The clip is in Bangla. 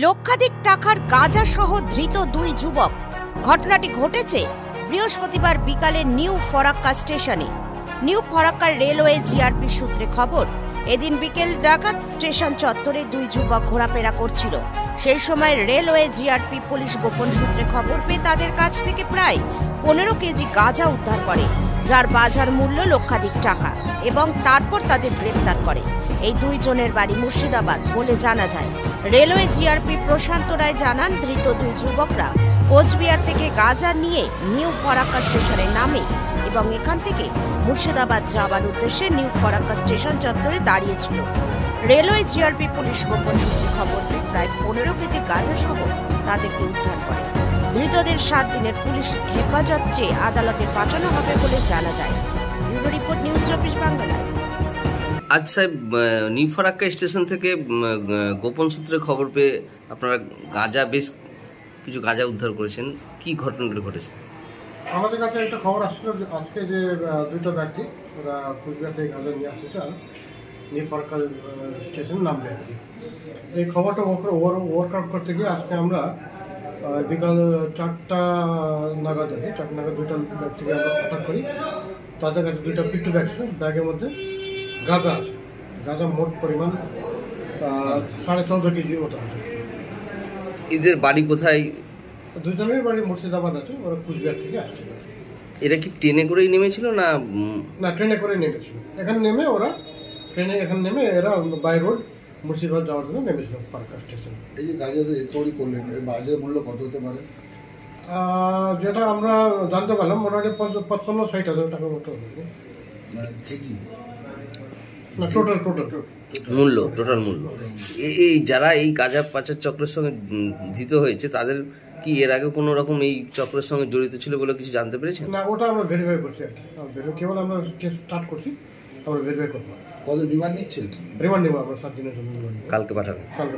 লক্ষাধিক টাকার গাঁজা সহ ধৃত দুই যুবক। ঘটনাটি ঘটেছে বৃহস্পতিবার বিকালে নিউ ফরাক্কা স্টেশনে। নিউ ফরাক্কার রেলওয়ে জিআরপি সূত্রে খবর, এদিন বিকেল নাগাদ স্টেশন চত্বরে দুই যুবক ঘোরাফেরা করছিল। সেই সময় রেলওয়ে জিআরপি পুলিশ গোপন সূত্রে খবর পেয়ে তাদের কাছ থেকে প্রায় 15 কেজি গাঁজা উদ্ধার করে, যার বাজার মূল্য লক্ষাধিক টাকা, এবং তারপর তাদের গ্রেপ্তার করে। এই দুইজনের বাড়ি মুর্শিদাবাদ বলে জানা যায়। রেলওয়ে জিআরপি প্রশান্ত রায় জানান, ধৃত দুই যুবকরা কোচবিহার থেকে গাঁজা নিয়ে নিউ ফরাক্কা স্টেশনে নামে এবং এখান থেকে মুর্শিদাবাদ যাওয়ার উদ্দেশ্যে নিউ ফরাক্কা স্টেশন চত্বরে দাঁড়িয়েছিল। রেলওয়ে জিআরপি পুলিশ গোপন সূত্রে খবর পেয়ে প্রায় 15 কেজি গাঁজা সহ তাদেরকে উদ্ধার করে। ধৃতদের 7 দিনের পুলিশ হেফাজত চেয়ে আদালতে পাঠানো হবে বলে জানা যায়। Bureau report, news 24 Bangla. আজ সাহেব, নিউ ফরাক্কা স্টেশন থেকে গোপন সূত্রে খবর পেয়ে আপনারা বেশ কিছু গাঁজা উদ্ধার করেছেন, কি ঘটনাগুলো ঘটেছে? আমাদের কাছে একটা খবর আসছিল যে আজকে যে দুটো ব্যক্তি ওরা কুচবিহার থেকে গাঁজা নিয়ে আসতে চান, নিউ ফরাক্কা স্টেশন নামবে আর কি। এই খবরটা ওয়ার্কআউট করতে গিয়ে আজকে আমরা বিকাল 4টা নাগাদ দুটো ব্যক্তিকে আমরা আটক করি। তাদের কাছে দুটো পিট্টু ব্যাগ ছিল, ব্যাগের মধ্যে গাঁজা আছে। গাঁজা মোট পরিমাণ 14.5 কেজির মতো আছে। এদের বাড়ি কোথায়? দুজনের বাড়ি মুর্শিদাবাদ আছে, ওরা কুচবিহার থেকে আসছিল। এরা কি ট্রেনে করেই নেমেছিল না? ট্রেনে করে নেমেছিল। এখানে নেমে এরা বাই রোড মুর্শিদাবাদ যাওয়ার জন্য নেমেছিল ফরাক্কা স্টেশন। এই যে গাঁজা রিকভারি করলেন, এর বাজার মূল্য কত হতে পারে? যেটা আমরা জানতে পারলাম মোটামুটি 55-60 হাজার টাকার মতো হবে। মানে কেজি না, টোটাল মূল্য। এই যারা এই গাঁজা পাচার চক্রের সঙ্গে ধৃত হয়েছে, তাদের কি এর আগে কোনো রকম এই চক্রের সঙ্গে জড়িত ছিল বলে কিছু জানতে পেরেছেন? না, ওটা আমরা ভেরিফাই করছি আর কি। কেবল আমরা কেস স্টার্ট করছি, আমরা ভেরিফাই করবো। কত রিমান্ড নিচ্ছেন? রিমান্ড নেবো আমরা 7 দিনের জন্য। কালকে পাঠাবেন? কালকে।